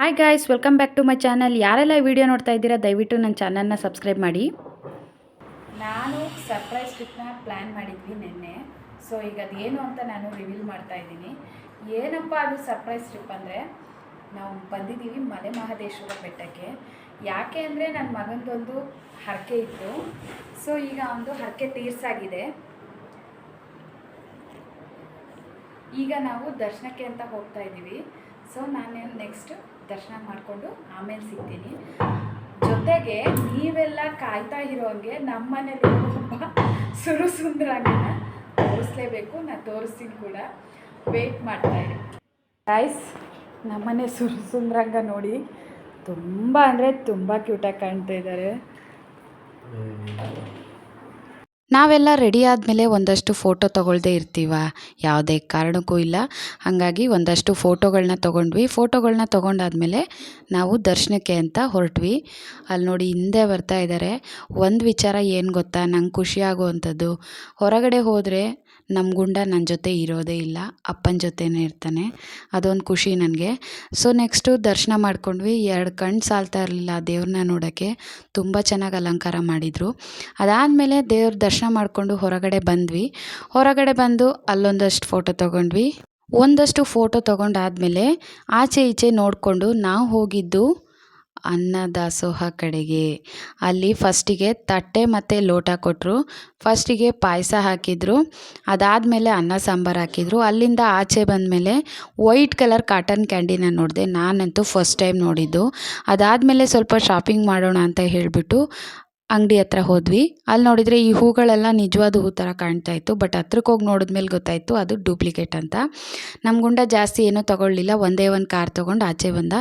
Hi guys, welcome back to my channel. ಯಾರೆಲ್ಲ video ನೋಡ್ತಾ ಇದ್ದೀರಾ ದಯವಿಟ್ಟು ನನ್ನ ಚಾನಲ್ನ ಸಬ್ಸ್ಕ್ರೈಬ್ ಮಾಡಿ. ನಾನು ಸರ್ಪ್ರೈಸ್ ಟ್ರಿಪ್ನ ಪ್ಲ್ಯಾನ್ ಮಾಡಿದ್ವಿ ನಿನ್ನೆ. ಸೊ ಈಗ ಅದೇನು ಅಂತ ನಾನು ರಿವೀಲ್ ಮಾಡ್ತಾ ಇದ್ದೀನಿ. ಏನಪ್ಪ ಅದು ಸರ್ಪ್ರೈಸ್ ಟ್ರಿಪ್ ಅಂದರೆ, ನಾವು ಬಂದಿದ್ದೀವಿ ಮಲೆ ಮಹದೇಶ್ವರ ಬೆಟ್ಟಕ್ಕೆ. ಯಾಕೆ ಅಂದರೆ ನನ್ನ ಮಗಂದೊಂದು ಹರಕೆ ಇತ್ತು. ಸೊ ಈಗ ಒಂದು ಹರಕೆ ತೀರ್ಸಾಗಿದೆ. ಈಗ ನಾವು ದರ್ಶನಕ್ಕೆ ಅಂತ ಹೋಗ್ತಾ ಇದ್ದೀವಿ. ಸೊ ನಾನು ನೆಕ್ಸ್ಟ್ ದರ್ಶನ ಮಾಡಿಕೊಂಡು ಆಮೇಲೆ ಸಿಗ್ತೀನಿ. ಜೊತೆಗೆ ನೀವೆಲ್ಲ ಕಾಯ್ತಾ ಇರೋಂಗೆ ನಮ್ಮನೇಲಿ ಒಬ್ಬ ಸುಂದರಾಂಗನ ತೋರಿಸ್ಲೇಬೇಕು. ನಾನು ತೋರಿಸ್ತೀನಿ ಕೂಡ, ವೆಯ್ಟ್ ಮಾಡ್ತಾಯಿರಿ ಗೈಸ್. ನಮ್ಮನೆ ಸುಂದರಾಂಗ ನೋಡಿ, ತುಂಬ ಅಂದರೆ ತುಂಬ ಕ್ಯೂಟಾಗಿ ಕಾಣ್ತಾ ಇದ್ದಾರೆ. ನಾವೆಲ್ಲ ರೆಡಿ ಆದಮೇಲೆ ಒಂದಷ್ಟು ಫೋಟೋ ತೊಗೊಳ್ದೇ ಇರ್ತೀವ, ಯಾವುದೇ ಕಾರಣಕ್ಕೂ ಇಲ್ಲ. ಹಾಗಾಗಿ ಒಂದಷ್ಟು ಫೋಟೋಗಳನ್ನ ತೊಗೊಂಡ್ವಿ. ಫೋಟೋಗಳನ್ನ ತೊಗೊಂಡಾದ್ಮೇಲೆ ನಾವು ದರ್ಶನಕ್ಕೆ ಅಂತ ಹೊರಟ್ವಿ. ಅಲ್ಲಿ ನೋಡಿ ಹಿಂದೆ ಬರ್ತಾ ಇದ್ದಾರೆ. ಒಂದು ವಿಚಾರ ಏನು ಗೊತ್ತಾ, ನಂಗೆ ಖುಷಿಯಾಗುವಂಥದ್ದು, ಹೊರಗಡೆ ಹೋದರೆ ನಮ್ಮ ಗುಂಡ ನನ್ನ ಜೊತೆ ಇರೋದೇ ಇಲ್ಲ, ಅಪ್ಪನ ಜೊತೆನೇ ಇರ್ತಾನೆ. ಅದೊಂದು ಖುಷಿ ನನಗೆ. ಸೊ ನೆಕ್ಸ್ಟು ದರ್ಶನ ಮಾಡ್ಕೊಂಡ್ವಿ. 2 ಕಣ್ಣು ಸಾಲ್ತಾ ಇರಲಿಲ್ಲ ದೇವ್ರನ್ನ ನೋಡೋಕ್ಕೆ. ತುಂಬ ಚೆನ್ನಾಗಿ ಅಲಂಕಾರ ಮಾಡಿದರು. ಅದಾದಮೇಲೆ ದೇವ್ರ ದರ್ಶನ ಮಾಡಿಕೊಂಡು ಹೊರಗಡೆ ಬಂದ್ವಿ. ಹೊರಗಡೆ ಬಂದು ಅಲ್ಲೊಂದಷ್ಟು ಫೋಟೋ ತೊಗೊಂಡ್ವಿ. ಒಂದಷ್ಟು ಫೋಟೋ ತೊಗೊಂಡಾದಮೇಲೆ ಆಚೆ ಈಚೆ ನೋಡಿಕೊಂಡು ನಾವು ಹೋಗಿದ್ದು ಅನ್ನದಾಸೋಹ ಕಡೆಗೆ. ಅಲ್ಲಿ ಫಸ್ಟಿಗೆ ತಟ್ಟೆ ಮತ್ತು ಲೋಟ ಕೊಟ್ಟರು. ಫಸ್ಟಿಗೆ ಪಾಯಸ ಹಾಕಿದರು, ಅದಾದಮೇಲೆ ಅನ್ನ ಸಾಂಬಾರು ಹಾಕಿದರು. ಅಲ್ಲಿಂದ ಆಚೆ ಬಂದಮೇಲೆ ವೈಟ್ ಕಲರ್ ಕಾಟನ್ ಕ್ಯಾಂಡಿನ ನೋಡಿದೆ. ನಾನಂತೂ ಫಸ್ಟ್ ಟೈಮ್ ನೋಡಿದ್ದು. ಅದಾದಮೇಲೆ ಸ್ವಲ್ಪ ಶಾಪಿಂಗ್ ಮಾಡೋಣ ಅಂತ ಹೇಳಿಬಿಟ್ಟು ಅಂಗಡಿ ಹತ್ರ ಹೋದ್ವಿ. ಅಲ್ಲಿ ನೋಡಿದರೆ ಈ ಹೂಗಳೆಲ್ಲ ನಿಜವಾದ ಹೂ ಥರ ಕಾಣ್ತಾ ಇತ್ತು. ಬಟ್ ಹತ್ರಕ್ಕೆ ಹೋಗಿ ನೋಡಿದ್ಮೇಲೆ ಗೊತ್ತಾಯಿತು ಅದು ಡೂಪ್ಲಿಕೇಟ್ ಅಂತ. ನಮ್ಮ ಗುಂಡ ಜಾಸ್ತಿ ಏನೂ ತೊಗೊಳ್ಳಿಲ್ಲ, ಒಂದೇ ಒಂದು ಕಾರ್ ತೊಗೊಂಡು ಆಚೆ ಬಂದ.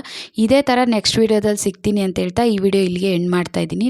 ಇದೇ ಥರ ನೆಕ್ಸ್ಟ್ ವೀಡಿಯೋದಲ್ಲಿ ಸಿಗ್ತೀನಿ ಅಂತ ಹೇಳ್ತಾ ಈ ವಿಡಿಯೋ ಇಲ್ಲಿಗೆ ಎಂಡ್ ಮಾಡ್ತಾಯಿದ್ದೀನಿ.